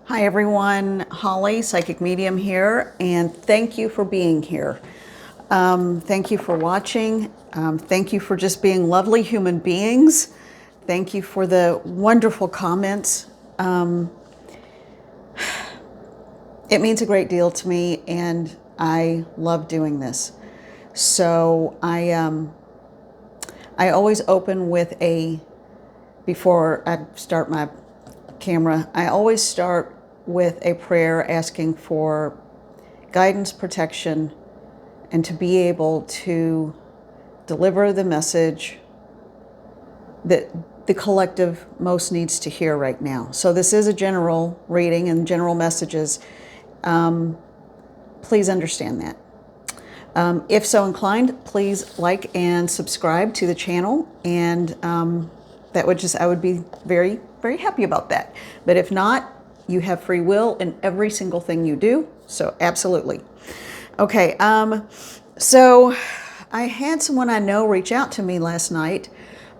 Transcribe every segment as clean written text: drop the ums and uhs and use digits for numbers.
Hi everyone, Holly, Psychic Medium here, and thank you for being here. Thank you for watching. Thank you for just being lovely human beings. Thank you for the wonderful comments. It means a great deal to me, and I love doing this. So I always open with before I start my camera, I always start with a prayer asking for guidance, protection, and to be able to deliver the message that the collective most needs to hear right now. So this is a general reading and general messages. Please understand that. If so inclined, please like and subscribe to the channel, and I would be very, very happy about that. But if not, you have free will in every single thing you do, so absolutely. Okay, so I had someone I know reach out to me last night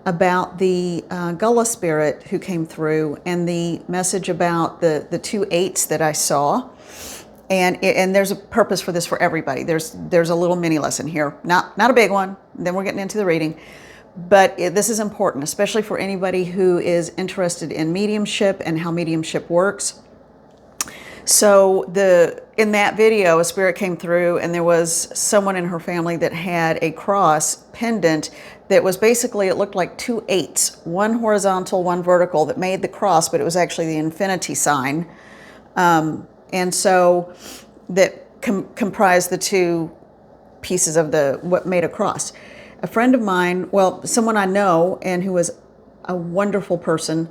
about the Gullah spirit who came through and the message about the two eights that I saw. And there's a purpose for this for everybody. There's a little mini lesson here, not a big one. Then we're getting into the reading, but this is important, especially for anybody who is interested in mediumship and how mediumship works. So in that video, a spirit came through, and there was someone in her family that had a cross pendant that was basically, it looked like two eights, one horizontal, one vertical, that made the cross, but it was actually the infinity sign. And so that comprised the two pieces of what made a cross. A friend of mine, well, someone I know and who was a wonderful person,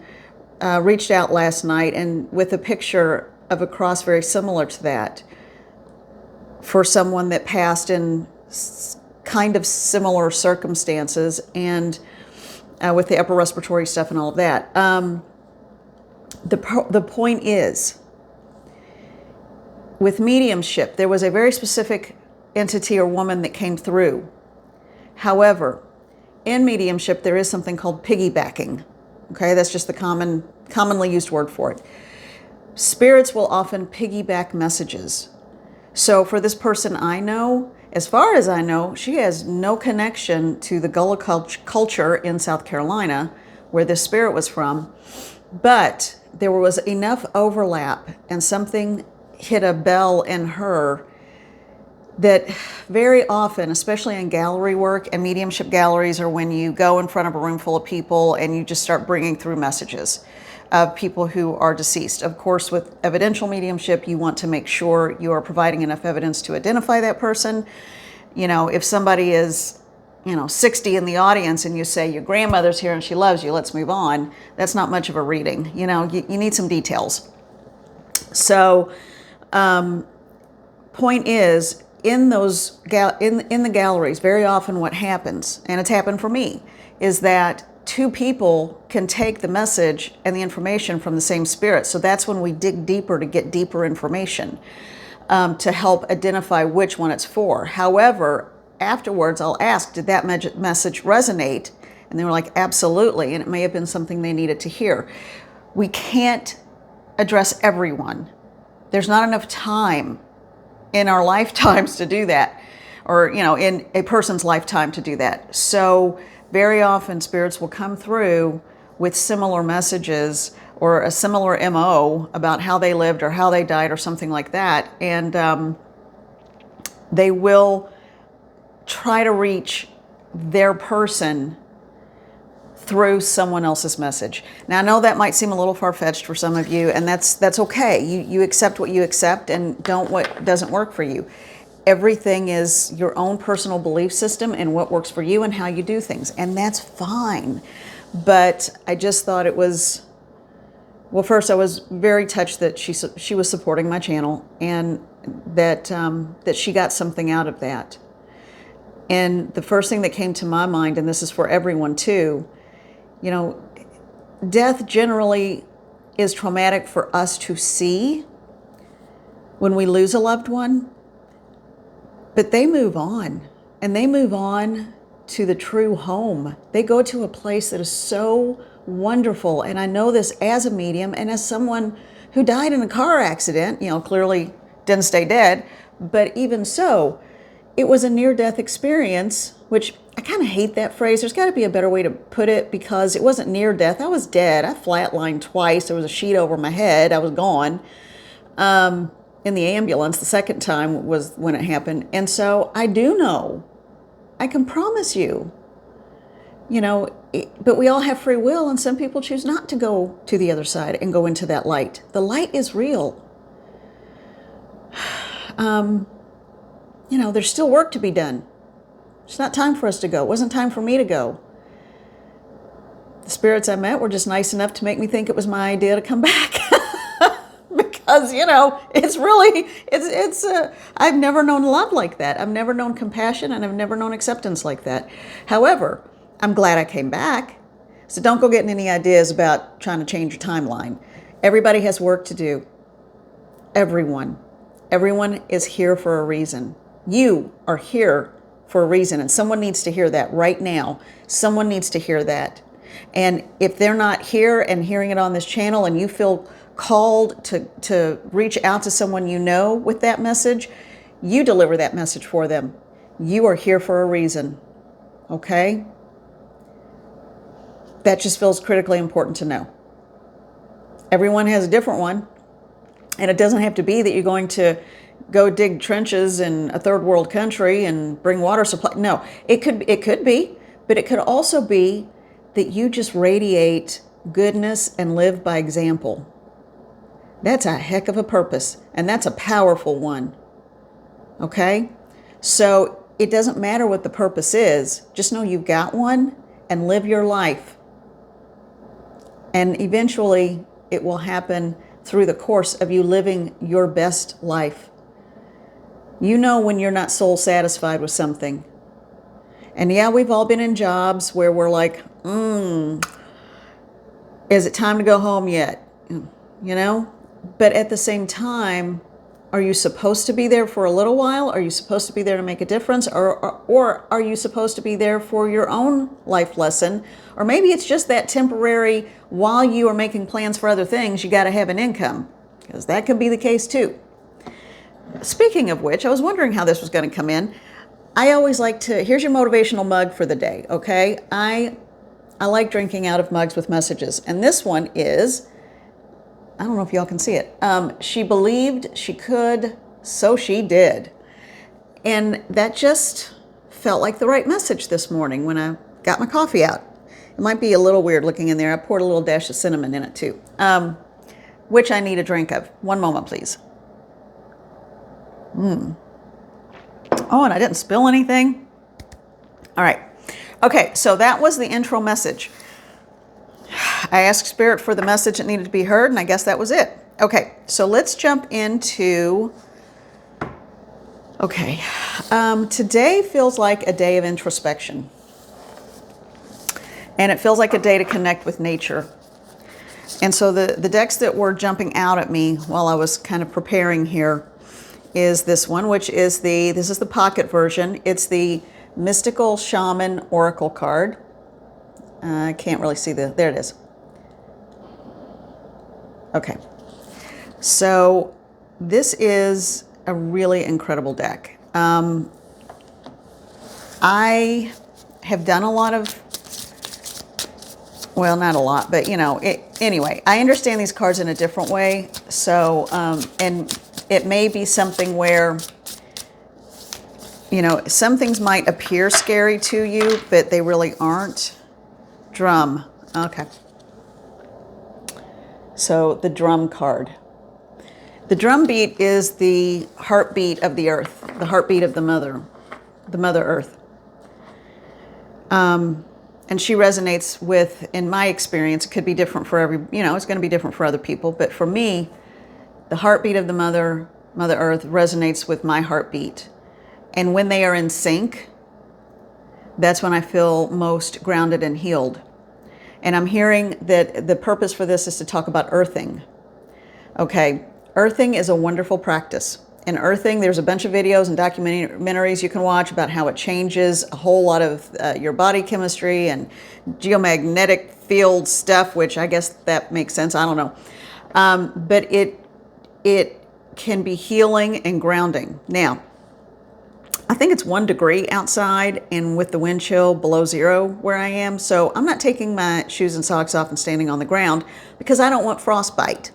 reached out last night and with a picture of a cross very similar to that for someone that passed in kind of similar circumstances, and with the upper respiratory stuff and all of that. The point is, with mediumship, there was a very specific entity or woman that came through. However, in mediumship, there is something called piggybacking. Okay, that's just the commonly used word for it. Spirits will often piggyback messages. So for this person I know, as far as I know, she has no connection to the Gullah culture in South Carolina, where this spirit was from. But there was enough overlap, and something hit a bell in her that very often, especially in gallery work, and mediumship galleries are when you go in front of a room full of people and you just start bringing through messages of people who are deceased. Of course, with evidential mediumship, you want to make sure you are providing enough evidence to identify that person. You know, if somebody is, 60 in the audience and you say your grandmother's here and she loves you, let's move on, that's not much of a reading. You need some details. So point is, in those in the galleries, very often what happens, and it's happened for me, is that two people can take the message and the information from the same spirit. So that's when we dig deeper to get deeper information, to help identify which one it's for. However, afterwards I'll ask, did that message resonate? And they were like, absolutely, and it may have been something they needed to hear. We can't address everyone. There's not enough time in our lifetimes to do that, or in a person's lifetime to do that. So very often spirits will come through with similar messages or a similar MO about how they lived or how they died or something like that, and they will try to reach their person through someone else's message. Now, I know that might seem a little far-fetched for some of you, and that's okay. You accept what you accept and don't what doesn't work for you. Everything is your own personal belief system and what works for you and how you do things, and that's fine. But I just thought it was, well, first I was very touched that she was supporting my channel, and that she got something out of that. And the first thing that came to my mind, and this is for everyone too, death generally is traumatic for us to see when we lose a loved one, but they move on, and they move on to the true home. They go to a place that is so wonderful. And I know this as a medium and as someone who died in a car accident, clearly didn't stay dead. But even so, it was a near-death experience, which I kind of hate that phrase. There's got to be a better way to put it, because it wasn't near death. I was dead. I flatlined twice. There was a sheet over my head. I was gone. In the ambulance, the second time was when it happened. And so I do know, I can promise you, but we all have free will, and some people choose not to go to the other side and go into that light. The light is real. There's still work to be done. It's not time for us to go. It wasn't time for me to go. The spirits I met were just nice enough to make me think it was my idea to come back. Because, I've never known love like that. I've never known compassion, and I've never known acceptance like that. However, I'm glad I came back. So don't go getting any ideas about trying to change your timeline. Everybody has work to do. Everyone. Everyone is here for a reason. You are here for a reason, and someone needs to hear that right now. Someone needs to hear that. And if they're not here and hearing it on this channel, and you feel called to reach out to someone with that message, you deliver that message for them. You are here for a reason. Okay? That just feels critically important to know. Everyone has a different one. And it doesn't have to be that you're going to go dig trenches in a third world country and bring water supply. No, it could be, but it could also be that you just radiate goodness and live by example. That's a heck of a purpose, and that's a powerful one. Okay? So it doesn't matter what the purpose is. Just know you've got one, and live your life. And eventually it will happen through the course of you living your best life. You know when you're not soul satisfied with something. And yeah, we've all been in jobs where we're like, is it time to go home yet? But at the same time, are you supposed to be there for a little while? Are you supposed to be there to make a difference? Or are you supposed to be there for your own life lesson? Or maybe it's just that temporary, while you are making plans for other things, you got to have an income. Because that could be the case too. Speaking of which, I was wondering how this was going to come in. I always like to, here's your motivational mug for the day, okay? I like drinking out of mugs with messages. And this one is, I don't know if y'all can see it. She believed she could, so she did. And that just felt like the right message this morning when I got my coffee out. It might be a little weird looking in there. I poured a little dash of cinnamon in it too, which I need a drink of. One moment, please. Oh, and I didn't spill anything. All right. Okay, so that was the intro message. I asked Spirit for the message that needed to be heard, and I guess that was it. Okay, so let's jump into, today feels like a day of introspection. And it feels like a day to connect with nature. And so the decks that were jumping out at me while I was kind of preparing here is this one, which is this is the pocket version. It's the Mystical Shaman Oracle card. I can't really see there it is. Okay. So this is a really incredible deck. I have done a lot of, well, not a lot, but anyway, I understand these cards in a different way. So, and it may be something where, some things might appear scary to you, but they really aren't. Drum. Okay. So the drum card. The drum beat is the heartbeat of the earth, the heartbeat of the Mother Earth. And she resonates with, in my experience, it could be different for it's going to be different for other people, but for me, the heartbeat of the Mother Earth resonates with my heartbeat. And when they are in sync, that's when I feel most grounded and healed. And I'm hearing that the purpose for this is to talk about earthing. Okay, earthing is a wonderful practice. And earthing, there's a bunch of videos and documentaries you can watch about how it changes a whole lot of your body chemistry and geomagnetic field stuff, which I guess that makes sense. I don't know. But it can be healing and grounding. Now, I think it's 1 degree outside and with the wind chill below 0 where I am. So I'm not taking my shoes and socks off and standing on the ground because I don't want frostbite.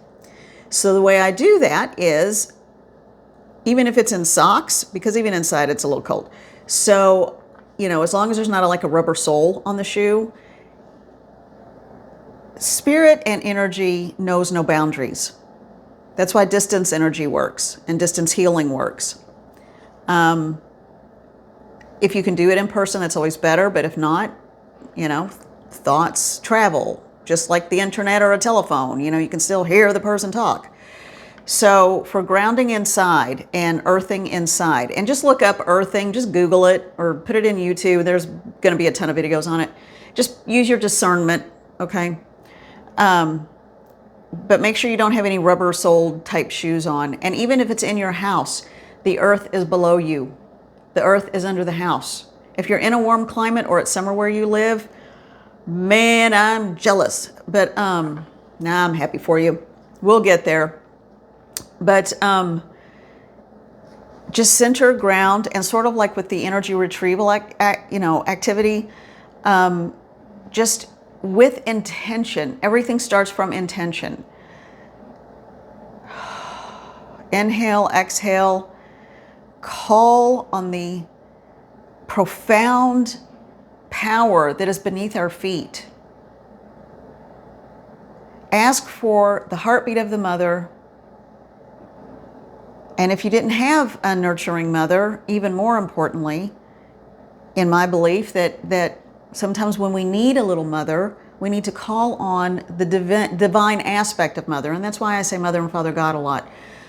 So the way I do that is, even if it's in socks, because even inside it's a little cold. So, as long as there's not like a rubber sole on the shoe, spirit and energy knows no boundaries. That's why distance energy works and distance healing works. If you can do it in person, it's always better. But if not, thoughts travel, just like the internet or a telephone. You can still hear the person talk. So for grounding inside and earthing inside, and just look up earthing, just Google it or put it in YouTube. There's going to be a ton of videos on it. Just use your discernment, okay? But make sure you don't have any rubber soled type shoes on. And even if it's in your house, the earth is below you. The earth is under the house. If you're in a warm climate or it's summer where you live, man, I'm jealous. But I'm happy for you. We'll get there. But just center, ground, and sort of like with the energy retrieval activity, just with intention. Everything starts from intention. Inhale, exhale. Call on the profound power that is beneath our feet. Ask for the heartbeat of the mother. And if you didn't have a nurturing mother, even more importantly, in my belief that sometimes when we need a little mother, we need to call on the divine aspect of mother. And that's why I say Mother and Father God a lot.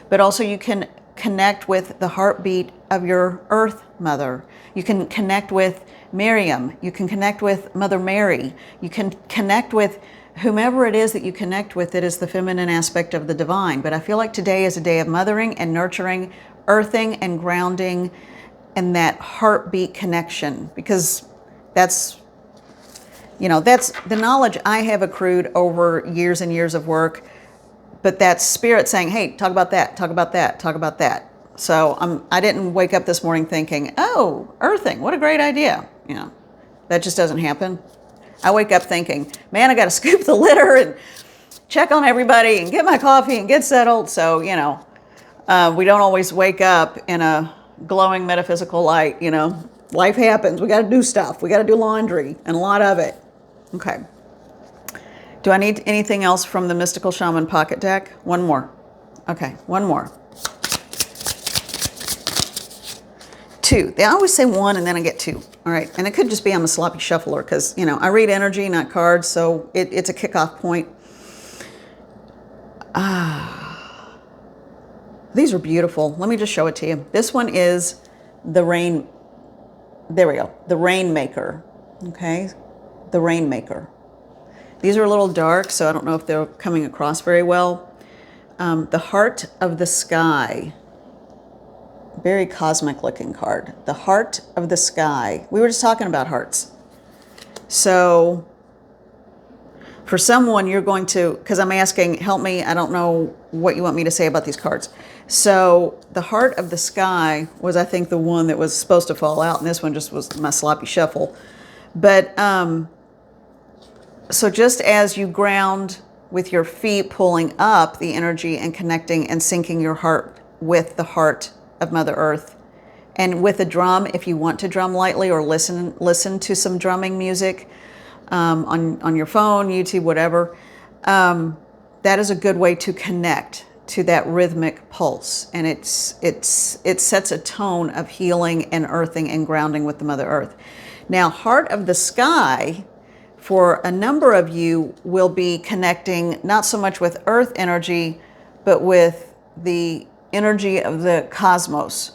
But also you can connect with the heartbeat of your earth mother. You can connect with Miriam. You can connect with Mother Mary. You can connect with whomever it is that you connect with that is the feminine aspect of the divine. But I feel like today is a day of mothering and nurturing, earthing and grounding, and that heartbeat connection, because that's the knowledge I have accrued over years and years of work. But that's spirit saying, hey, talk about that, talk about that, talk about that. So I didn't wake up this morning thinking, oh, earthing, what a great idea. That just doesn't happen. I wake up thinking, man, I got to scoop the litter and check on everybody and get my coffee and get settled. So, we don't always wake up in a glowing metaphysical light. Life happens. We got to do stuff. We got to do laundry and a lot of it. Okay. Do I need anything else from the Mystical Shaman Pocket Deck? One more. Okay, one more. 2. They always say 1 and then I get 2. All right, and it could just be I'm a sloppy shuffler because, I read energy, not cards, so it's a kickoff point. These are beautiful. Let me just show it to you. This one is the rain. There we go. The Rainmaker. Okay, the Rainmaker. These are a little dark, so I don't know if they're coming across very well. The Heart of the Sky. Very cosmic looking card. The Heart of the Sky. We were just talking about hearts. So for someone, you're going to, because I'm asking, help me, I don't know what you want me to say about these cards. So the Heart of the Sky was, I think, the one that was supposed to fall out, and this one just was my sloppy shuffle. But so just as you ground with your feet, pulling up the energy and connecting and syncing your heart with the heart of Mother Earth, and with a drum, if you want to drum lightly or listen to some drumming music on your phone, YouTube, whatever, that is a good way to connect to that rhythmic pulse, and it sets a tone of healing and earthing and grounding with the Mother Earth. Now, Heart of the Sky, for a number of you, will be connecting not so much with earth energy, but with the energy of the cosmos.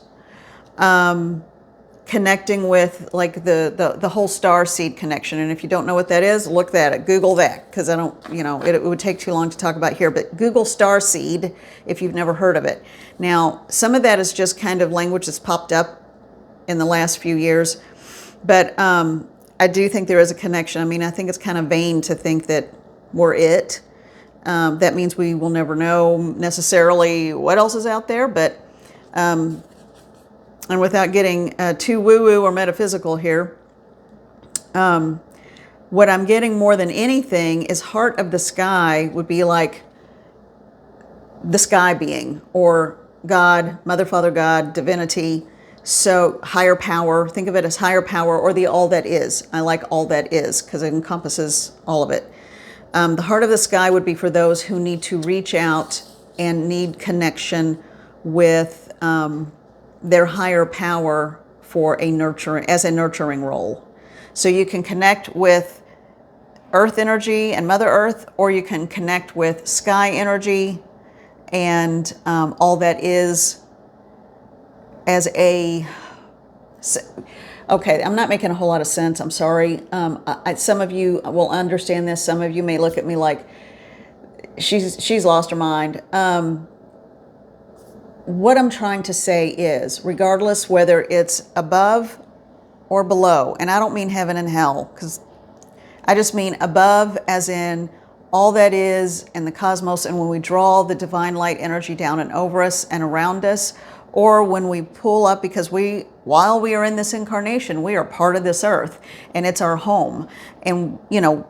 Connecting with like the whole star seed connection. And if you don't know what that is, look that up. Google that, because I don't, it would take too long to talk about here. But Google star seed if you've never heard of it. Now, some of that is just kind of language that's popped up in the last few years. But I do think there is a connection. I mean, I think it's kind of vain to think that we're it. That means we will never know necessarily what else is out there, but, and without getting too woo-woo or metaphysical here, what I'm getting more than anything is heart of the sky would be like the sky being, or God, Mother, Father, God, divinity. So higher power, think of it as higher power, or the all that is. I like all that is because it encompasses all of it. The heart of the sky would be for those who need to reach out and need connection with their higher power for a nurturing role. So you can connect with Earth energy and Mother Earth, or you can connect with sky energy and all that is as a... Okay, I'm not making a whole lot of sense. I'm sorry. Some of you will understand this. Some of you may look at me like she's lost her mind. What I'm trying to say is, regardless whether it's above or below, and I don't mean heaven and hell, because I just mean above as in all that is and the cosmos, and when we draw the divine light energy down and over us and around us, or when we pull up, because while we are in this incarnation, we are part of this earth and it's our home. And,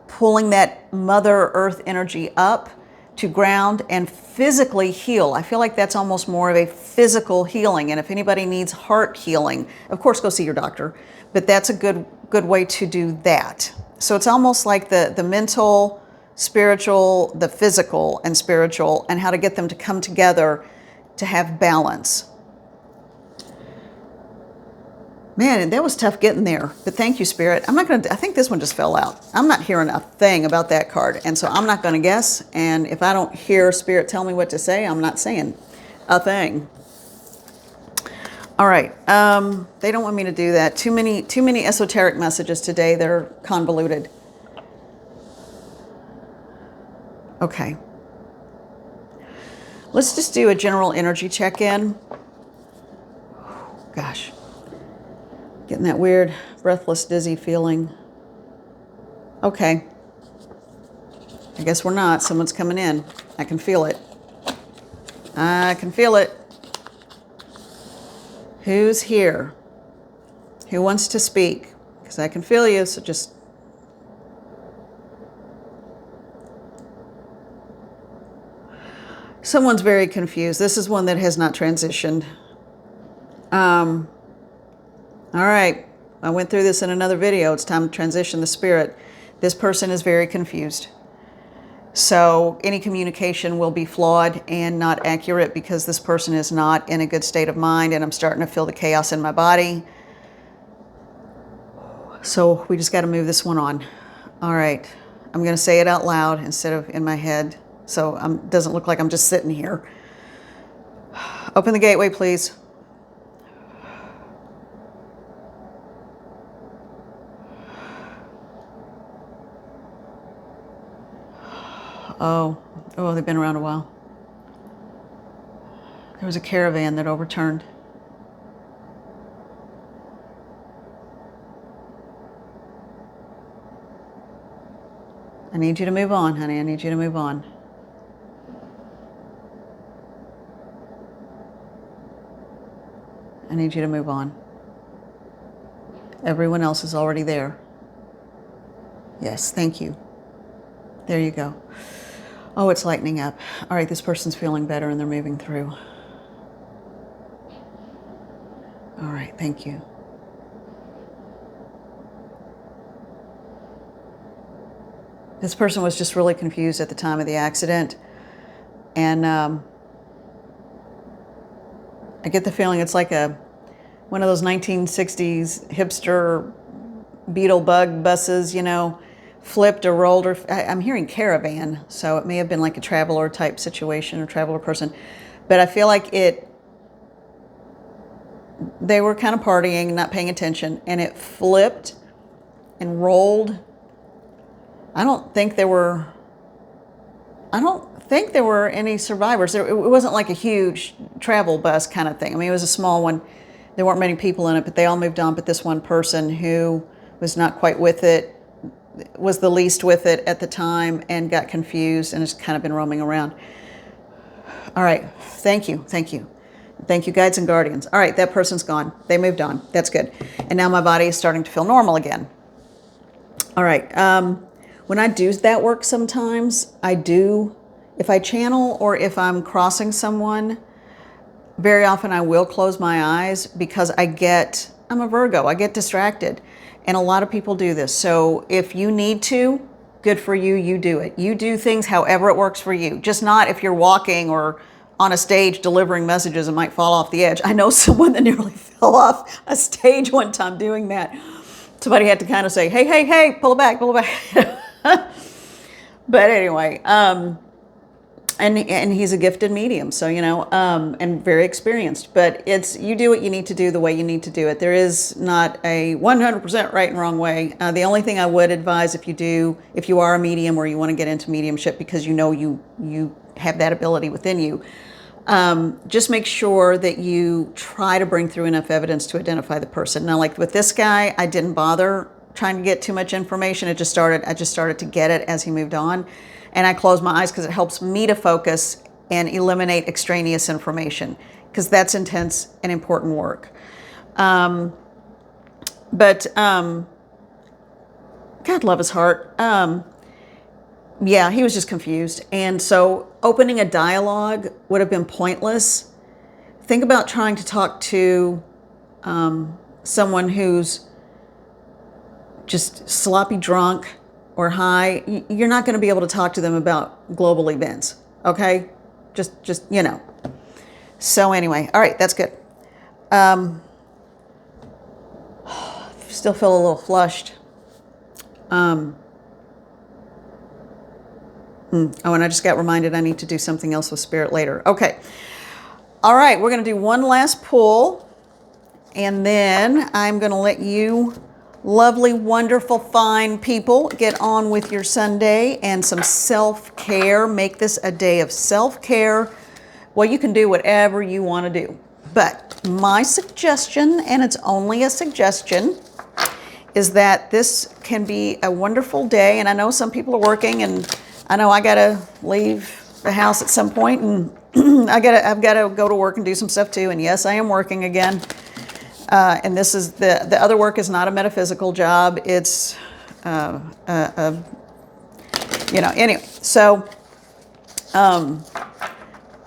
pulling that Mother Earth energy up to ground and physically heal. I feel like that's almost more of a physical healing. And if anybody needs heart healing, of course, go see your doctor. But that's a good way to do that. So it's almost like the mental, spiritual, the physical and spiritual, and how to get them to come together to have balance. Man, that was tough getting there, but thank you, Spirit. I think this one just fell out. I'm not hearing a thing about that card, and so I'm not going to guess, and if I don't hear Spirit tell me what to say, I'm not saying a thing. All right, they don't want me to do that. Too many esoteric messages today. They're convoluted. Okay. Let's just do a general energy check-in. Gosh. Getting that weird, breathless, dizzy feeling. Okay. I guess we're not. Someone's coming in. I can feel it. I can feel it. Who's here? Who wants to speak? Because I can feel you, so just... Someone's very confused. This is one that has not transitioned. All right, I went through this in another video. It's time to transition the spirit. This person is very confused. So any communication will be flawed and not accurate because this person is not in a good state of mind, and I'm starting to feel the chaos in my body. So we just got to move this one on. All right, I'm going to say it out loud instead of in my head, so it doesn't look like I'm just sitting here. Open the gateway, please. Oh, they've been around a while. There was a caravan that overturned. I need you to move on, honey. I need you to move on. I need you to move on. Everyone else is already there. Yes, thank you. There you go. Oh, it's lightening up. All right, this person's feeling better and they're moving through. All right, thank you. This person was just really confused at the time of the accident. And I get the feeling it's like one of those 1960s hipster beetle bug buses, flipped or rolled, or I'm hearing caravan, so it may have been like a traveler type situation or traveler person. But I feel like they were kind of partying, not paying attention, and it flipped and rolled. I don't think there were any survivors. It wasn't like a huge travel bus kind of thing. I mean, it was a small one. There weren't many people in it, but they all moved on. But this one person who was not quite with it was the least with it at the time and got confused and has kind of been roaming around. All right. Thank you. Thank you. Thank you, guides and guardians. All right. That person's gone. They moved on. That's good. And now my body is starting to feel normal again. All right. When I do that work sometimes, if I channel or if I'm crossing someone, very often I will close my eyes because I'm a Virgo. I get distracted. And a lot of people do this. So if you need to, good for you, you do it. You do things however it works for you. Just not if you're walking or on a stage delivering messages and might fall off the edge. I know someone that nearly fell off a stage one time doing that. Somebody had to kind of say, hey, hey, hey, pull it back, pull it back. But anyway, and he's a gifted medium, so, and very experienced. But you do what you need to do the way you need to do it. There is not a 100% right and wrong way. The only thing I would advise if you are a medium or you want to get into mediumship because you have that ability within you, just make sure that you try to bring through enough evidence to identify the person. Now, like with this guy, I didn't bother trying to get too much information. I just started to get it as he moved on. And I close my eyes because it helps me to focus and eliminate extraneous information because that's intense and important work. God love his heart. Yeah, he was just confused. And so opening a dialogue would have been pointless. Think about trying to talk to someone who's just sloppy drunk or high. You're not going to be able to talk to them about global events, okay? Just So anyway, all right, that's good. Still feel a little flushed. Oh, and I just got reminded I need to do something else with spirit later. Okay. All right, we're going to do one last pull, and then I'm going to let you lovely, wonderful, fine people get on with your Sunday and some self-care. Make this a day of self-care. Well, you can do whatever you want to do. But my suggestion, and it's only a suggestion, is that this can be a wonderful day. And I know some people are working, and I know I got to leave the house at some point, and I've got to go to work and do some stuff too. And yes, I am working again. And this is the other work is not a metaphysical job. It's, anyway. So,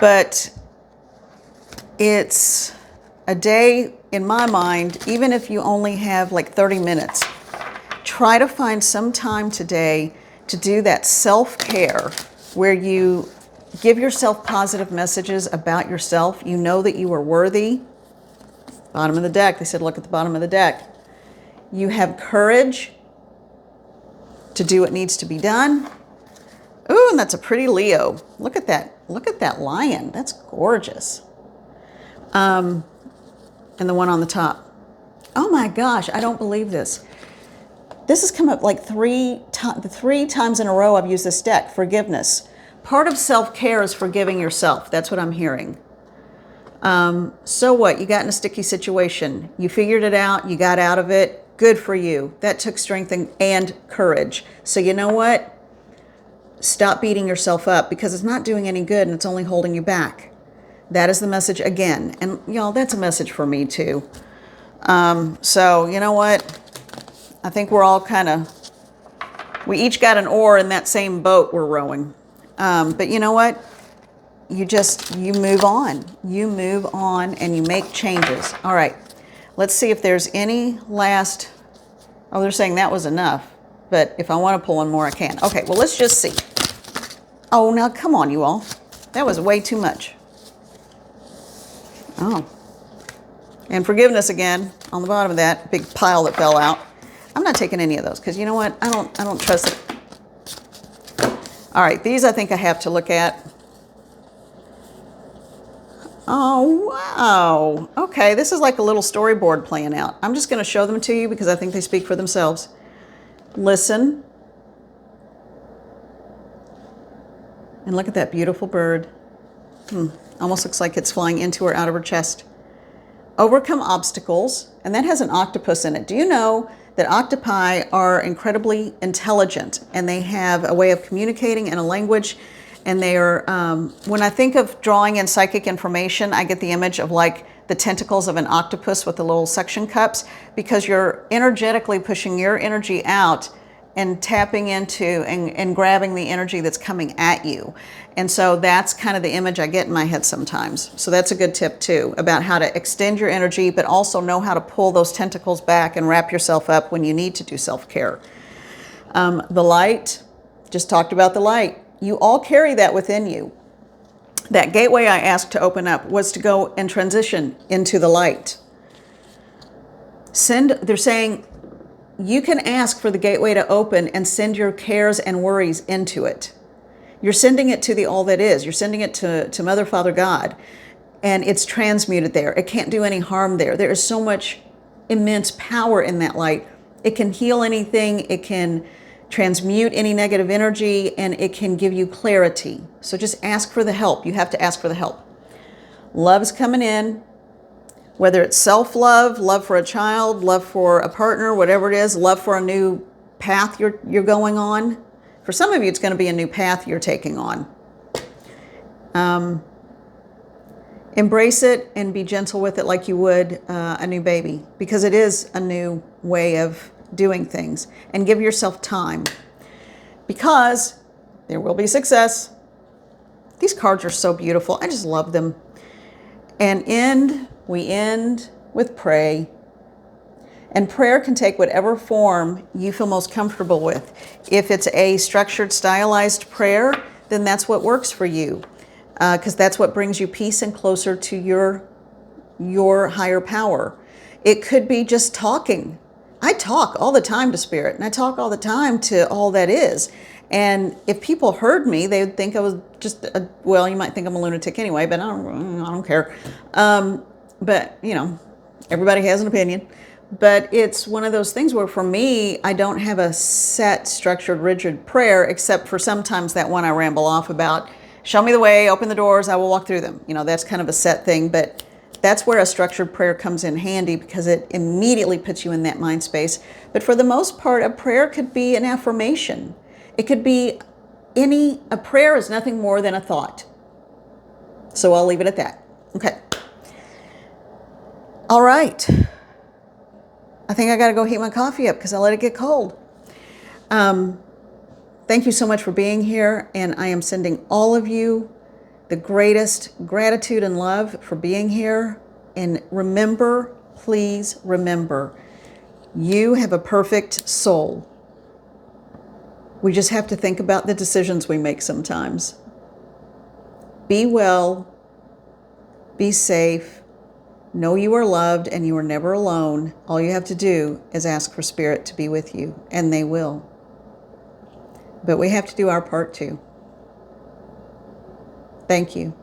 but it's a day in my mind, even if you only have like 30 minutes, try to find some time today to do that self-care where you give yourself positive messages about yourself. You know that you are worthy. Bottom of the deck. They said, look at the bottom of the deck. You have courage to do what needs to be done. Ooh, and that's a pretty Leo. Look at that. Look at that lion. That's gorgeous. And the one on the top. Oh my gosh, I don't believe this. This has come up like three times in a row I've used this deck. Forgiveness. Part of self-care is forgiving yourself. That's what I'm hearing. So what? You got in a sticky situation. You figured it out. You got out of it. Good for you. That took strength and courage. So you know what? Stop beating yourself up because it's not doing any good and it's only holding you back. That is the message again. And y'all, that's a message for me too. So you know what? I think we're all we each got an oar in that same boat we're rowing. But you know what? You move on. You move on and you make changes. All right. Let's see if there's any last. Oh, they're saying that was enough. But if I want to pull one more, I can. Okay, well, let's just see. Oh, now come on, you all. That was way too much. Oh. And forgiveness again on the bottom of that big pile that fell out. I'm not taking any of those because you know what? I don't trust it. All right, these I think I have to look at. Oh, wow. Okay, this is like a little storyboard playing out. I'm just going to show them to you because I think they speak for themselves. Listen. And look at that beautiful bird. Almost looks like it's flying into or out of her chest. Overcome obstacles. And that has an octopus in it. Do you know that octopi are incredibly intelligent, and they have a way of communicating and a language. And they are, when I think of drawing in psychic information, I get the image of like the tentacles of an octopus with the little suction cups, because you're energetically pushing your energy out and tapping into and grabbing the energy that's coming at you. And so that's kind of the image I get in my head sometimes. So that's a good tip too, about how to extend your energy, but also know how to pull those tentacles back and wrap yourself up when you need to do self-care. The light, just talked about the light. You all carry that within you. That gateway I asked to open up was to go and transition into the light. They're saying you can ask for the gateway to open and send your cares and worries into it. You're sending it to the all that is. You're sending it to Mother, Father, God, and it's transmuted there. It can't do any harm there. There is so much immense power in that light. It can heal anything. It can transmute any negative energy, and it can give you clarity. So just ask for the help. You have to ask for the help. Love's coming in, whether it's self-love, love for a child, love for a partner, whatever it is, love for a new path you're going on. For some of you, it's going to be a new path you're taking on. Embrace it and be gentle with it like you would a new baby, because it is a new way of doing things. And give yourself time, because there will be success. These cards are so beautiful. I just love them. And we end with pray. And prayer can take whatever form you feel most comfortable with. If it's a structured, stylized prayer, then that's what works for you, because that's what brings you peace and closer to your higher power. It could be just talking. I talk all the time to Spirit, and I talk all the time to all that is. And if people heard me, they would think I was just, well, you might think I'm a lunatic anyway, but I don't care. But, you know, everybody has an opinion. But it's one of those things where for me, I don't have a set, structured, rigid prayer, except for sometimes that one I ramble off about. Show me the way, open the doors, I will walk through them. You know, that's kind of a set thing, but that's where a structured prayer comes in handy, because it immediately puts you in that mind space. But for the most part, a prayer could be an affirmation. It could be a prayer is nothing more than a thought. So I'll leave it at that. Okay. All right. I think I got to go heat my coffee up because I let it get cold. Thank you so much for being here. And I am sending all of you the greatest gratitude and love for being here. And remember, please remember, you have a perfect soul. We just have to think about the decisions we make sometimes. Be well, be safe, know you are loved and you are never alone. All you have to do is ask for Spirit to be with you, and they will. But we have to do our part too. Thank you.